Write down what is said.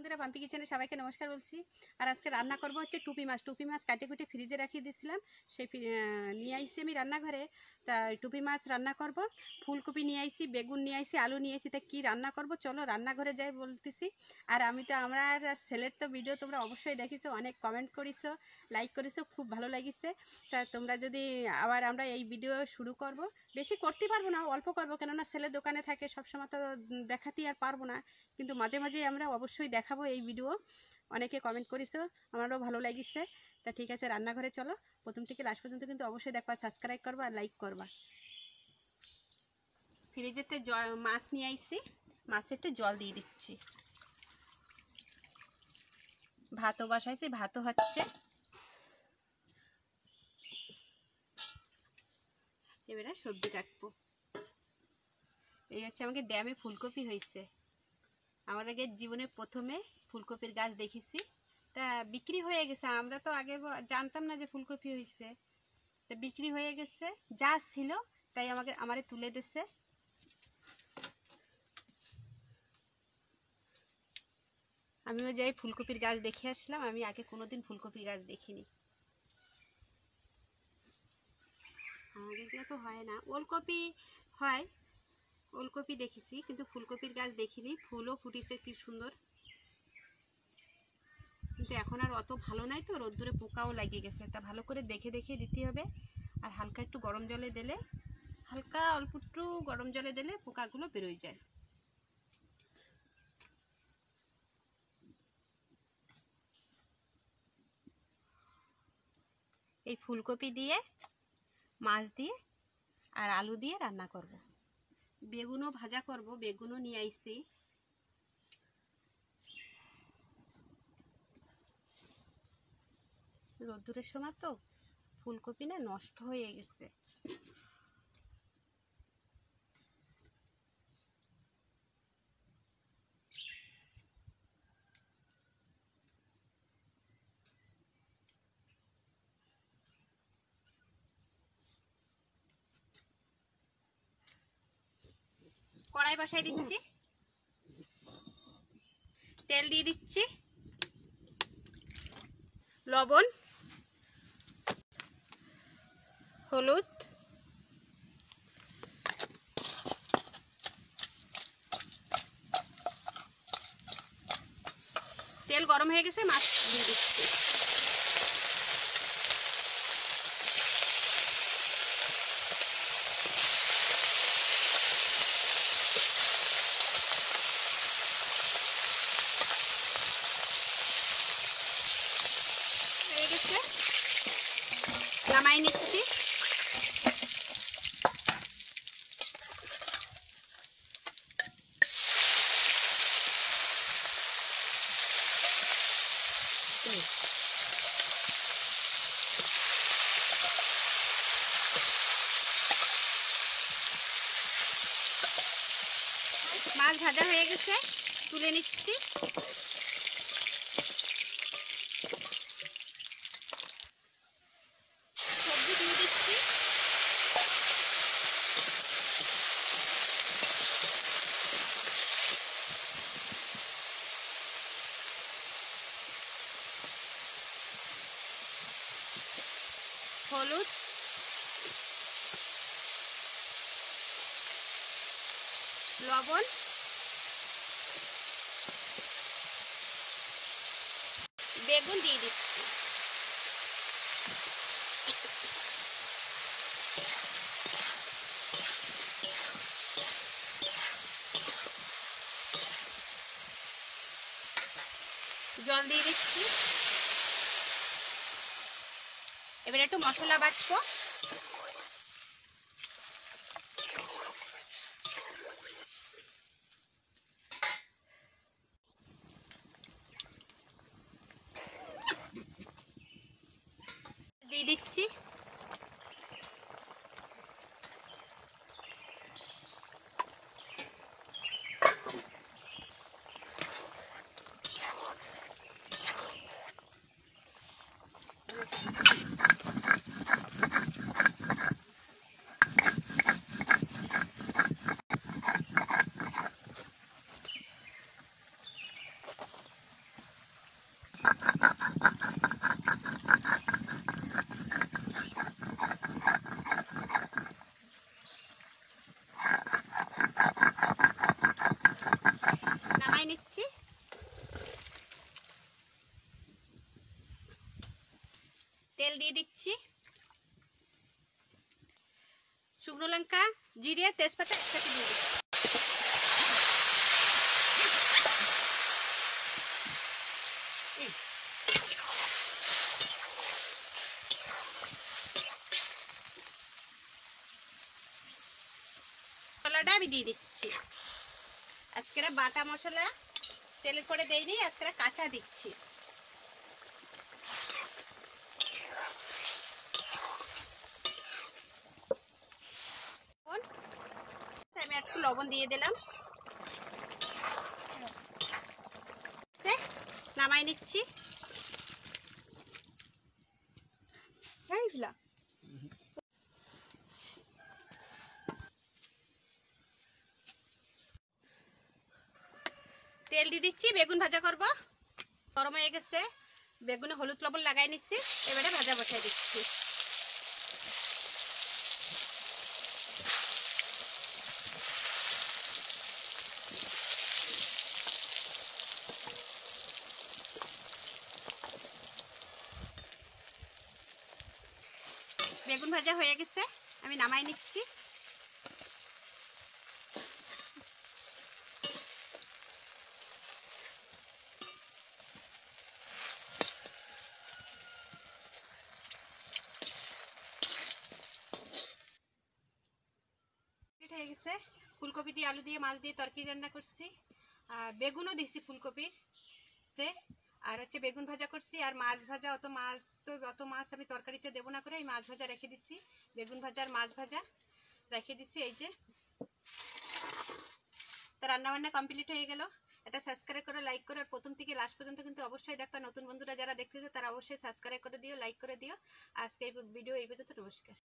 বন্ধুরা, পাম্পি কিচেনে সবাইকে নমস্কার বলছি। আর আজকে রান্না করব হচ্ছে টুপি মাছ কাটে কুটে ফ্রিজে রাখিয়ে দিয়েছিলাম, সেই নিয়ে আইসি আমি রান্নাঘরে। তা টুপি মাছ রান্না করব। ফুলকপি নিয়ে আইসি, বেগুন নিয়ে আইসি, আলু নিয়ে আইসি। তা কী রান্না করব চলো রান্নাঘরে যাই বলতেছি। আর আমি তো আমার ছেলের তো ভিডিও তোমরা অবশ্যই দেখিছো, অনেক কমেন্ট করেছো, লাইক করেছো, খুব ভালো লাগিছে। তা তোমরা যদি আবার আমরা এই ভিডিও শুরু করব, বেশি করতে পারবো না, অল্প করবো, কেননা ছেলে দোকানে থাকে, সবসময় তো দেখাতে আর পারবো না, কিন্তু মাঝে মাঝে আমরা অবশ্যই দেখাবো এই ভিডিও। অনেকে কমেন্ট করেছো, আমারও ভালো লাগিছে। তা ঠিক আছে, রান্নাঘরে চলো, প্রথম থেকে লাস্ট পর্যন্ত কিন্তু অবশ্যই দেখবা, সাবস্ক্রাইব করবা আর লাইক করবা। ফ্রিজেতে মাছ নিয়ে আইসি, মাছে একটু জল দিয়ে দিচ্ছি। ভাতও বসাইছি, ভাতও হচ্ছে। এবারে সবজি কাটবো। এই হচ্ছে আমাকে ড্যামে ফুলকপি হয়েছে। আমার আগে জীবনে প্রথমে ফুলকপির গাছ দেখেছি, তা বিক্রি হয়ে গেছে। আমরা তো আগে জানতাম না যে ফুলকপি হয়েছে, তা বিক্রি হয়ে গেছে। যা ছিল তাই আমারে তুলে দিচ্ছে। আমিও যাই ফুলকপির গাছ দেখে আসলাম, আমি আগে কোনোদিন ফুলকপির গাছ দেখিনি। আমাদের তো হয় না, ওলকপি হয়, ওলকপি দেখেছি, কিন্তু ফুলকপির গাছ দেখিনি। ফুলও ফুটিছে কি সুন্দর, কিন্তু এখন আর অত ভালো নাই তো, রোদ্দুরে পোকাও লাগিয়ে গেছে। তা ভালো করে দেখে দেখে দিতে হবে। আর হালকা একটু গরম জলে দিলে, হালকা অল্প একটু গরম জলে দিলে পোকাগুলো বেরোয় যায়। এই ফুলকপি দিয়ে, মাছ দিয়ে আর আলু দিয়ে রান্না করব। বেগুনও ভাজা করব, বেগুনও নিয়ে আইছি। রোদ্দুরের সময় তো ফুলকপি না নষ্ট হয়ে গেছে। কড়াই বসাই দিচ্ছি, তেল দিয়ে দিচ্ছি, লবণ, হলুদ, তেল গরম হয়ে গেছে, মাছ দিয়ে দিচ্ছি। হয়ে গেছে, নামাই নিচ্ছি। মাছ ভাজা হয়ে গেছে, তুলে নিচ্ছি। সবজি দিয়ে দিচ্ছি, হলুদ, লবণ, বেগুন দিয়ে দিচ্ছি। জল দিয়ে দিচ্ছি। এবার একটু মশলা বাটবো। দিয়ে দিচ্ছি, নামাই নিচ্ছি। তেল দিয়ে দিচ্ছি, শুকনো লঙ্কা, জিরে, তেজপাতা একসাথে দিয়ে দিচ্ছি। মশলাটা আমি দিয়ে দিচ্ছি। আজকে বাটা মশলা তেলের পরে দেইনি, আজকে কাঁচা দিচ্ছি। আমি একটু লবণ দিয়ে দিলাম, নামাই নিচ্ছি। তেল দিয়ে দিচ্ছি, বেগুন ভাজা করব। গরম হয়ে গেছে, বেগুনে হলুদ লবণ লাগাই নিচ্ছি, এবারে ভাজা বসাই দিচ্ছি। বেগুন ভাজা হয়ে গেছে, আমি নামাই নিচ্ছি। হয়ে গেছে, ফুলকপি দিয়ে আলু দিয়ে মাছ দিয়ে তরকারি রান্না করছি, আর বেগুনও দিচ্ছি ফুলকপিতে, আর হচ্ছে বেগুন ভাজা করছি, আর মাছ ভাজা। অত মাছ আমি তরকারিতে দেবো না করে এই মাছ ভাজা রেখে দিচ্ছি, বেগুন ভাজা আর মাছ ভাজা রেখে দিচ্ছি। এই যে তো রান্নাবান্না কমপ্লিট হয়ে গেল। এটা সাবস্ক্রাইব করো, লাইক করো, আর প্রথম থেকে লাস্ট পর্যন্ত কিন্তু অবশ্যই দেখবা। নতুন বন্ধুরা যারা দেখতেছো তারা অবশ্যই সাবস্ক্রাইব করে দিও, লাইক করে দিও। আজকে এই ভিডিও এই পর্যন্ত। নমস্কার।